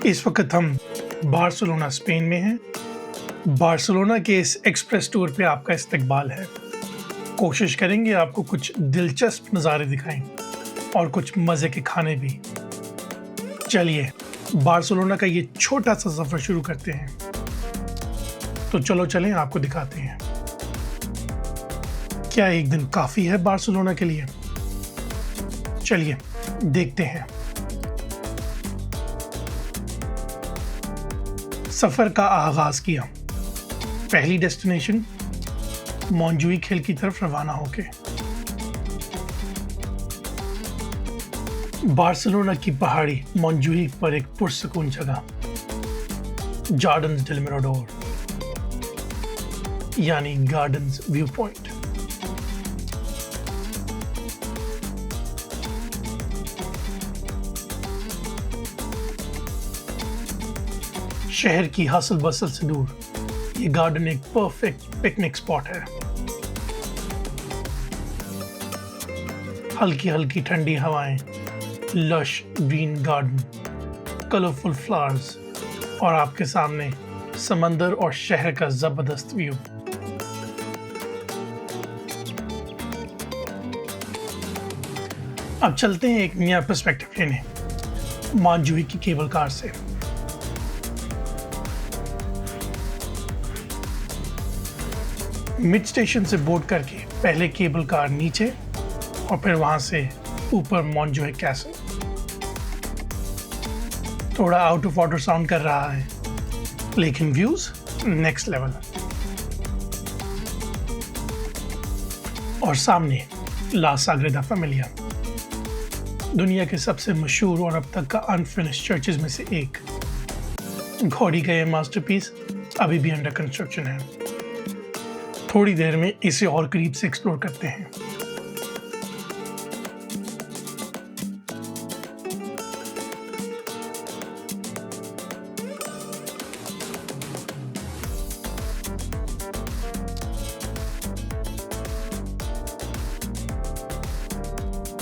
इस वक्त हम बार्सिलोना स्पेन में हैं। बार्सिलोना के इस एक्सप्रेस टूर पे आपका इस्तकबाल है। कोशिश करेंगे आपको कुछ दिलचस्प नज़ारे दिखाएं और कुछ मज़े के खाने भी। चलिए बार्सिलोना का ये छोटा सा सफ़र शुरू करते हैं। तो चलो चलें आपको दिखाते हैं। क्या एक दिन काफ़ी है बार्सिलोना के लिए? चलिए देखते हैं। सफ़र का आगाज़ किया। पहली डेस्टिनेशन मोंजुइक हिल की तरफ रवाना होके। बार्सिलोना की पहाड़ी मोंजुइक पर एक पुरसकून जगह जार्डन्स डेल मिराडोर यानी गार्डन्स व्यू पॉइंट। शहर की हसल बसल से दूर ये गार्डन एक परफेक्ट पिकनिक स्पॉट है। हल्की हल्की ठंडी हवाएं, lush green garden, colourful flowers और आपके सामने समंदर और शहर का जबरदस्त व्यू। अब चलते हैं एक नया पर्सपेक्टिव लेने मोंजुइक की केबल कार से। मिड स्टेशन से बोर्ड करके पहले केबल कार नीचे और फिर वहां से ऊपर मोंजुइक कैसल। थोड़ा आउट ऑफ ऑर्डर साउंड कर रहा है लेकिन व्यूज नेक्स्ट लेवल। और सामने ला साग्रेदा फैमिलिया, दुनिया के सबसे मशहूर और अब तक का अनफिनिश्ड चर्चेज में से एक। घोड़ी का ये मास्टरपीस अभी भी अंडर कंस्ट्रक्शन है। थोड़ी देर में इसे और करीब से एक्सप्लोर करते हैं।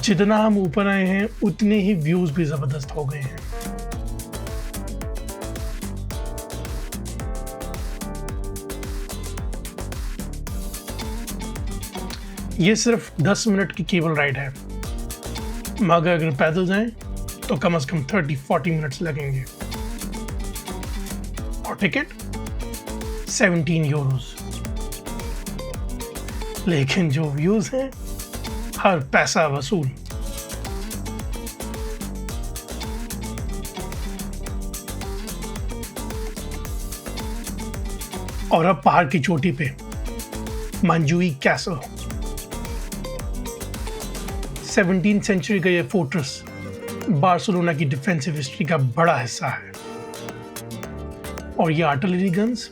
जितना हम ऊपर आए हैं उतने ही व्यूज भी जबरदस्त हो गए हैं। ये सिर्फ 10 मिनट की केबल राइड है, मगर अगर पैदल जाएं तो कम से कम 30-40 मिनट्स लगेंगे। और टिकट 17 यूरोस। लेकिन जो व्यूज हैं हर पैसा वसूल। और अब पहाड़ की चोटी पे मोंजुइक कैसल। 17वीं सेंचुरी का ये फोर्ट्रेस बार्सिलोना की डिफेंसिव हिस्ट्री का बड़ा हिस्सा है। और ये आर्टिलरी गन्स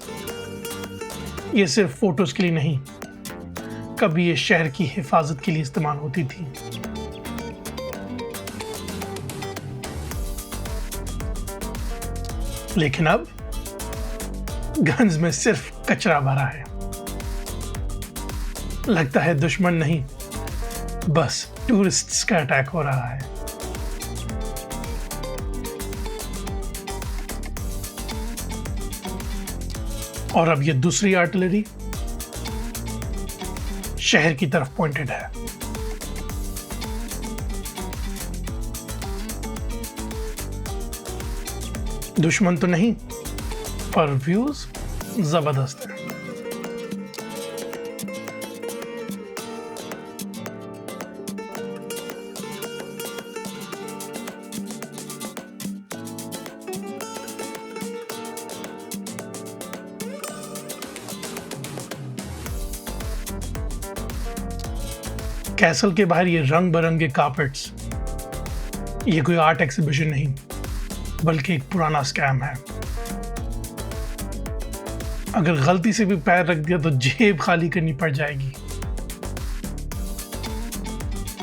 ये सिर्फ फोटोज के लिए नहीं, कभी ये शहर की हिफाजत के लिए इस्तेमाल होती थी। लेकिन अब गन्स में सिर्फ कचरा भरा है। लगता है दुश्मन नहीं, बस टूरिस्ट्स का अटैक हो रहा है। और अब ये दूसरी आर्टिलरी शहर की तरफ पॉइंटेड है। दुश्मन तो नहीं, पर व्यूज जबरदस्त है। कैसल के बाहर ये रंग बिरंगे कार्पेट्स, ये कोई आर्ट एग्जीबिशन नहीं बल्कि एक पुराना स्कैम है। अगर गलती से भी पैर रख दिया तो जेब खाली करनी पड़ जाएगी।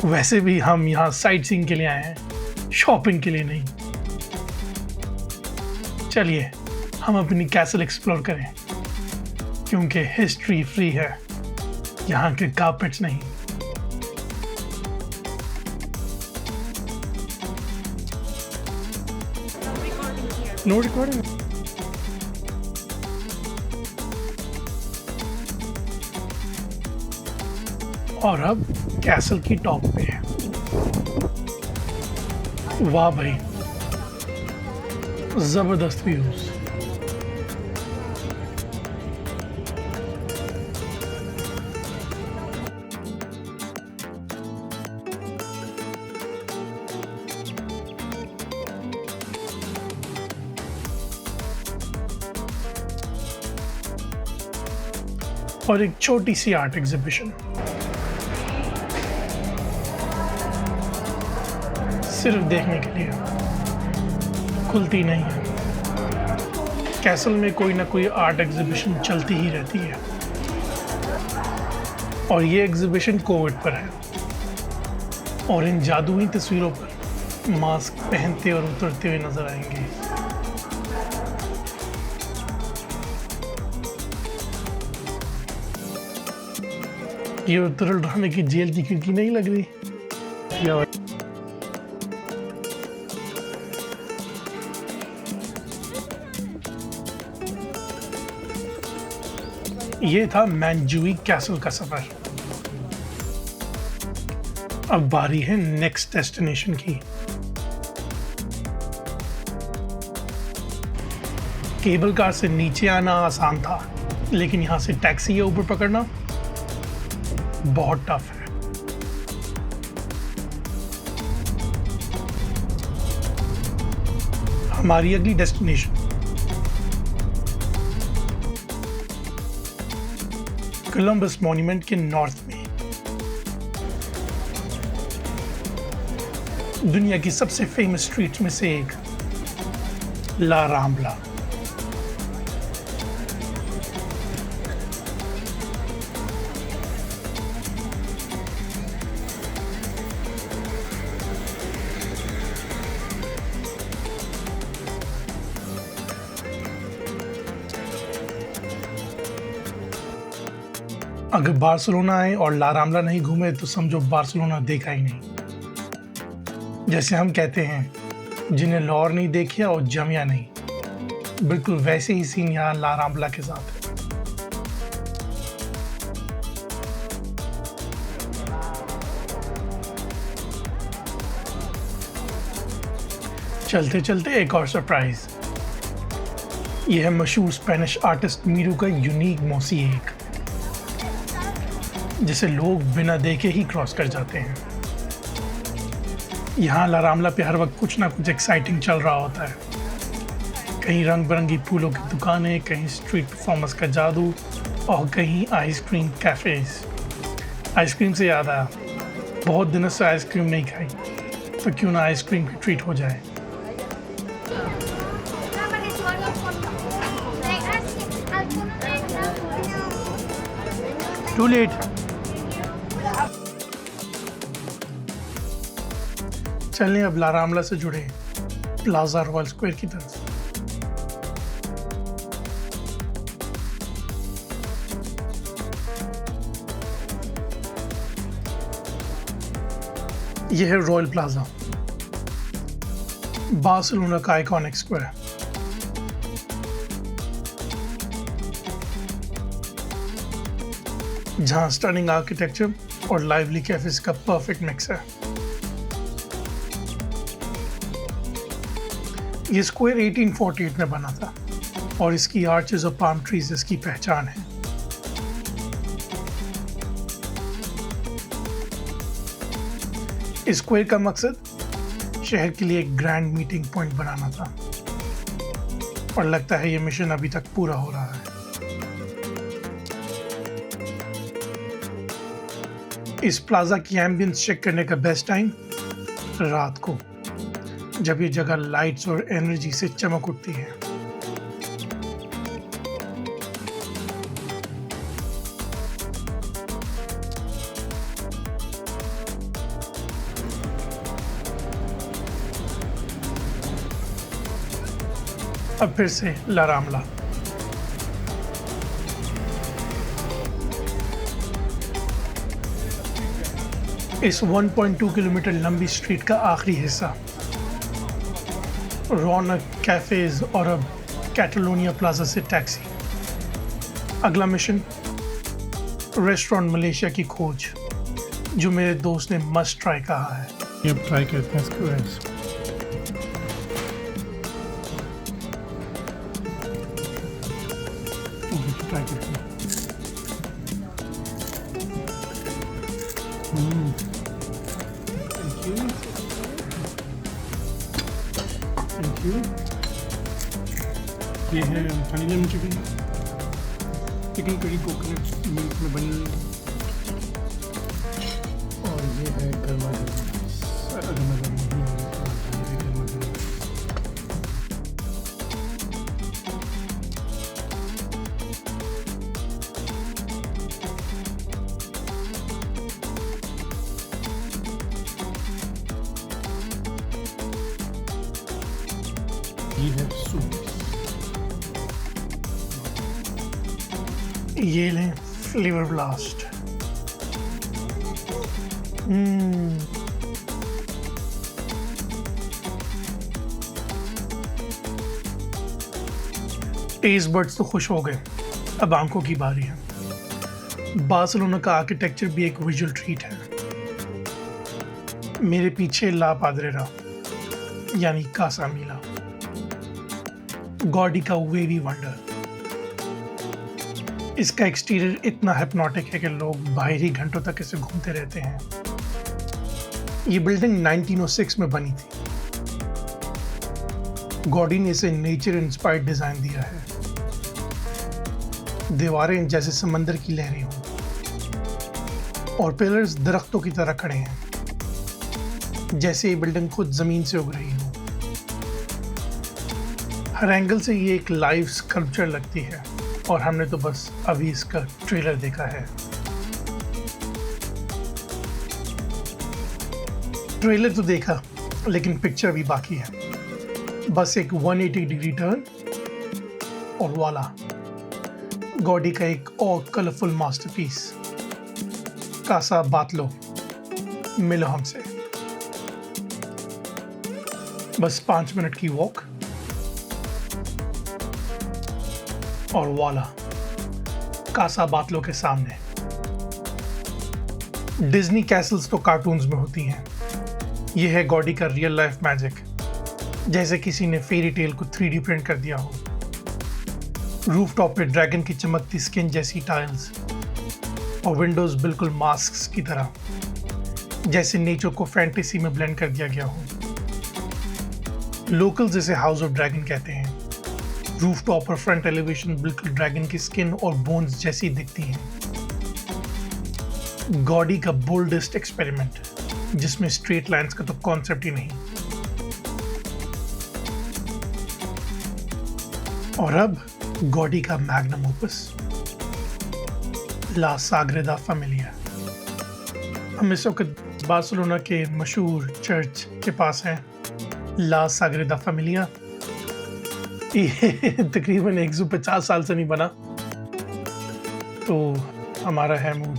वैसे भी हम यहाँ साइट सीइंग के लिए आए हैं, शॉपिंग के लिए नहीं। चलिए हम अपनी कैसल एक्सप्लोर करें, क्योंकि हिस्ट्री फ्री है, यहाँ के कार्पेट्स नहीं। No recording. और अब कैसल की टॉप पे है। वाह भाई, जबरदस्त व्यूज। और एक छोटी सी आर्ट एग्जीबिशन सिर्फ देखने के लिए, खुलती नहीं है। कैसल में कोई ना कोई आर्ट एग्जीबिशन चलती ही रहती है और ये एग्जीबिशन कोविड पर है और इन जादुई तस्वीरों पर मास्क पहनते और उतरते हुए नजर आएंगे। ये उत्तरल ड्रामे की जेल की खिड़की नहीं लग रही या ये था मैनजुई कैसल का सफर। अब बारी है नेक्स्ट डेस्टिनेशन की। केबल कार से नीचे आना आसान था, लेकिन यहां से टैक्सी या ऊपर पकड़ना बहुत टफ है। हमारी अगली डेस्टिनेशन कोलंबस मॉन्यूमेंट के नॉर्थ में दुनिया की सबसे फेमस स्ट्रीट में से एक, ला राम्बला। अगर बार्सिलोना आए और ला राम्बला नहीं घूमे तो समझो बार्सिलोना देखा ही नहीं। जैसे हम कहते हैं, जिन्हें लॉर नहीं देखा और जमिया नहीं, बिल्कुल वैसे ही सीन यहाँ ला राम्बला के साथ है। चलते चलते एक और सरप्राइज। यह है मशहूर स्पेनिश आर्टिस्ट मीरू का यूनिक मोज़ेक, जिसे लोग बिना देखे ही क्रॉस कर जाते हैं। यहाँ ला राम्बला पे हर वक्त कुछ ना कुछ एक्साइटिंग चल रहा होता है। कहीं रंग बिरंगी फूलों की दुकानें, कहीं स्ट्रीट परफॉर्मेंस का जादू और कहीं आइसक्रीम कैफेज। आइसक्रीम से याद आया, बहुत दिनों से आइसक्रीम नहीं खाई, तो क्यों ना आइसक्रीम की ट्रीट हो जाए। Too late. चलें अब ला राम्बला से जुड़े प्लाजा रॉयल स्क्वायर की तरफ। यह है रॉयल प्लाजा, बार्सिलोना का आइकॉनिक स्क्वायर। जहां स्टनिंग आर्किटेक्चर और लाइवली कैफेज का परफेक्ट मिक्स है। ये स्क्वायर 1848 में बना था और इसकी आर्चेस और पाम ट्रीज इसकी पहचान है। इस स्क्वायर का मकसद शहर के लिए एक ग्रैंड मीटिंग पॉइंट बनाना था और लगता है ये मिशन अभी तक पूरा हो रहा है। इस प्लाजा की एम्बियंस चेक करने का बेस्ट टाइम रात को, जब ये जगह लाइट्स और एनर्जी से चमक उठती है। अब फिर से ला राम्बला। इस 1.2 किलोमीटर लंबी स्ट्रीट का आखिरी हिस्सा रौनक कैफेज और अब कैटलोनिया प्लाजा से टैक्सी। अगला मिशन रेस्टोरेंट मलेशिया की खोज, जो मेरे दोस्त ने मस्ट ट्राई कहा है। ये अब ट्राई करते हैं इसको। ट्राई करते हैं। Thank you, thank you. ये है honey lemon chicken curry coconut milk में बनी हुई, और ये है गर्मा गर्म। ये है सूप। ये लें फ्लेवर ब्लास्ट। टेस्ट बड्स तो खुश हो गए, अब आंखों की बारी है। बार्सिलोना का आर्किटेक्चर भी एक विजुअल ट्रीट है। मेरे पीछे ला पाद्रेरा यानी कासा मीला, गॉडी का वेवी वंडर। इसका एक्सटीरियर इतना हिप्नोटिक है कि लोग बाहर ही घंटों तक इसे घूमते रहते हैं। ये बिल्डिंग 1906 में बनी थी। गॉडी ने इसे नेचर इंस्पायर्ड डिजाइन दिया है। दीवारें जैसे समंदर की लहरें हों और पिलर्स दरख्तों की तरह खड़े हैं, जैसे ये बिल्डिंग खुद जमीन से उग रही हो। हर एंगल से ये एक लाइव स्कल्पचर लगती है, और हमने तो बस अभी इसका ट्रेलर देखा है। ट्रेलर तो देखा, लेकिन पिक्चर भी बाकी है। बस एक 180 डिग्री टर्न और वाला गॉडी का एक और कलरफुल मास्टरपीस। कासा बातलो, मिलो हमसे। बस 5 मिनट की वॉक और वाला कासा बातलो के सामने। डिज्नी कैसल्स तो कार्टून्स में होती हैं, यह है गॉडी का रियल लाइफ मैजिक, जैसे किसी ने फेरी टेल को 3D प्रिंट कर दिया हो। रूफटॉप पे ड्रैगन की चमकती स्किन जैसी टाइल्स और विंडोज बिल्कुल मास्क्स की तरह, जैसे नेचर को फैंटेसी में ब्लेंड कर दिया गया हो। लोकल्स इसे हाउस ऑफ ड्रैगन कहते हैं। रूफटॉप और फ्रंट एलिवेशन बिल्कुल ड्रैगन की स्किन और बोन्स जैसी दिखती हैं। गॉडी का बोल्डेस्ट एक्सपेरिमेंट, जिसमें स्ट्रेट लाइंस का तो कॉन्सेप्ट ही नहीं। और अब गॉडी का मैग्नम ओपस, ला साग्रेदा फैमिलिया। हम इस वक्त बार्सिलोना के मशहूर चर्च के पास हैं, ला साग्रेदा फैमिलिया। ये तकरीबन 150 साल से नहीं बना, तो हमारा है मूड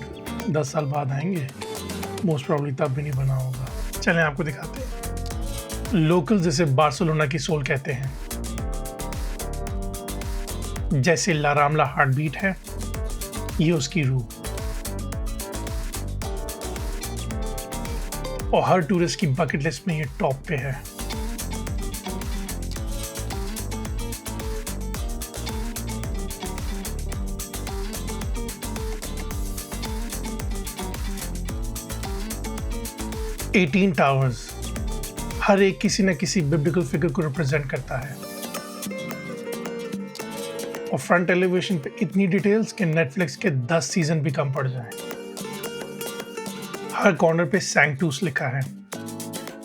10 साल बाद आएंगे, मोस्ट प्रॉब्ली तब भी नहीं बना होगा। चलें आपको दिखाते हैं। लोकल जिसे बार्सिलोना की सोल कहते हैं, जैसे ला रामला हार्ट बीट है, ये उसकी रूह। और हर टूरिस्ट की बकेट लिस्ट में ये टॉप पे है। एटीन टावर्स, हर एक किसी न किसी बिब्लिकल फिगर को रिप्रेजेंट करता है। और फ्रंट एलिवेशन पे इतनी डिटेल्स कि नेटफ्लिक्स के 10 सीजन भी कम पड़ जाएं। हर कॉर्नर पे सैंक्टूस लिखा है,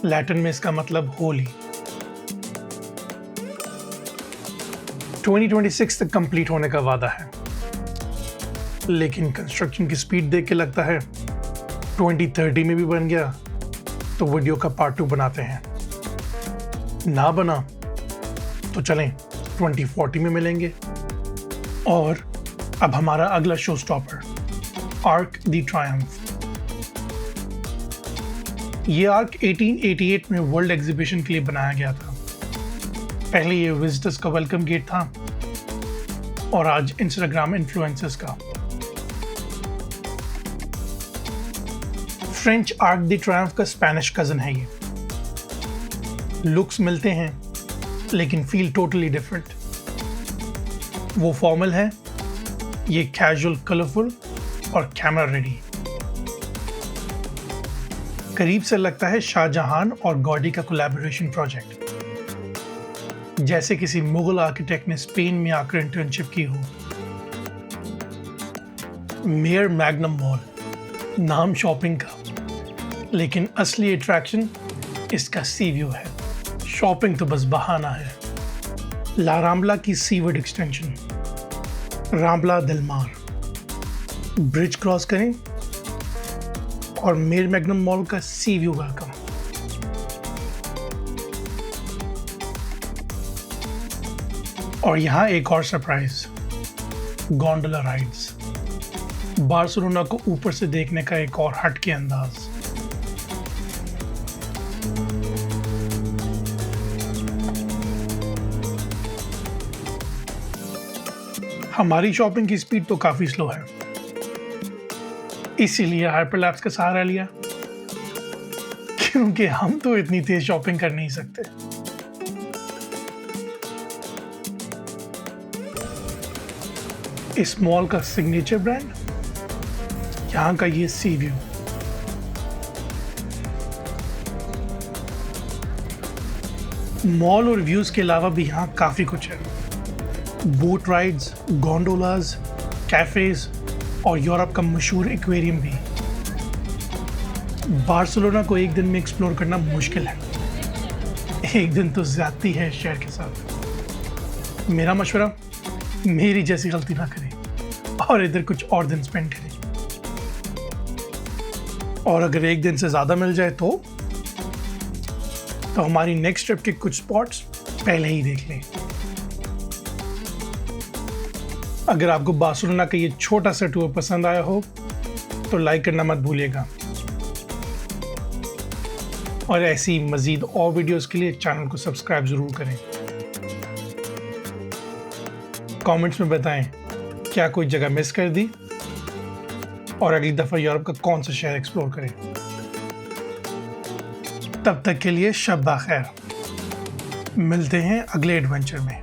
लैटिन में इसका मतलब होली। 2026 तक कंप्लीट होने का वादा है, लेकिन कंस्ट्रक्शन की स्पीड देख के लगता है 2030 में भी बन गया तो वीडियो का पार्ट 2 बनाते हैं। ना बना तो चलें 2040 में मिलेंगे। और अब हमारा अगला show stopper, arc the Triumph. ये आर्क 1888 में वर्ल्ड एग्जीबिशन के लिए बनाया गया था। पहले ये विजिटर्स का वेलकम गेट था और आज इंस्टाग्राम इन्फ्लुएंसर्स का। फ्रेंच आर्क द ट्रायम्फ का स्पेनिश कजन है ये। लुक्स मिलते हैं लेकिन फील टोटली डिफरेंट। वो फॉर्मल है, ये कैजुअल, कलरफुल और कैमरा रेडी। करीब से लगता है शाहजहान और गॉडी का कोलैबोरेशन प्रोजेक्ट, जैसे किसी मुगल आर्किटेक्ट ने स्पेन में आकर इंटर्नशिप की हो। मेयर मैग्नम मॉल, नाम शॉपिंग का, लेकिन असली अट्रैक्शन इसका सी व्यू है। शॉपिंग तो बस बहाना है। ला राम्बला की सीवर्ड एक्सटेंशन, राम्बला देल मार। ब्रिज क्रॉस करें और मेयर मैग्नम मॉल का सी व्यू वेलकम। और यहाँ एक और सरप्राइज, गोंडोला राइड्स। बार्सिलोना को ऊपर से देखने का एक और हटके अंदाज। हमारी शॉपिंग की स्पीड तो काफी स्लो है, इसीलिए हाइपरलैप्स का सहारा लिया, क्योंकि हम तो इतनी तेज शॉपिंग कर नहीं सकते। इस मॉल का सिग्नेचर ब्रांड, यहाँ का ये सी व्यू। मॉल और व्यूज के अलावा भी यहाँ काफी कुछ है। बोट राइड्स, गोंडोलाज, कैफेज और यूरोप का मशहूर एक्वेरियम भी। बार्सिलोना को एक दिन में एक्सप्लोर करना मुश्किल है, एक दिन तो ज्यादती है शहर के साथ। मेरा मशवरा, मेरी जैसी गलती ना करें और इधर कुछ और दिन स्पेंड करें। और अगर एक दिन से ज्यादा मिल जाए तो हमारी नेक्स्ट ट्रिप के कुछ स्पॉट्स पहले ही देख लें। अगर आपको बार्सिलोना का ये छोटा सा टूर पसंद आया हो तो लाइक करना मत भूलिएगा, और ऐसी मजीद और वीडियोस के लिए चैनल को सब्सक्राइब जरूर करें। कमेंट्स में बताएं क्या कोई जगह मिस कर दी और अगली दफा यूरोप का कौन सा शहर एक्सप्लोर करें। तब तक के लिए शब बखैर, मिलते हैं अगले एडवेंचर में।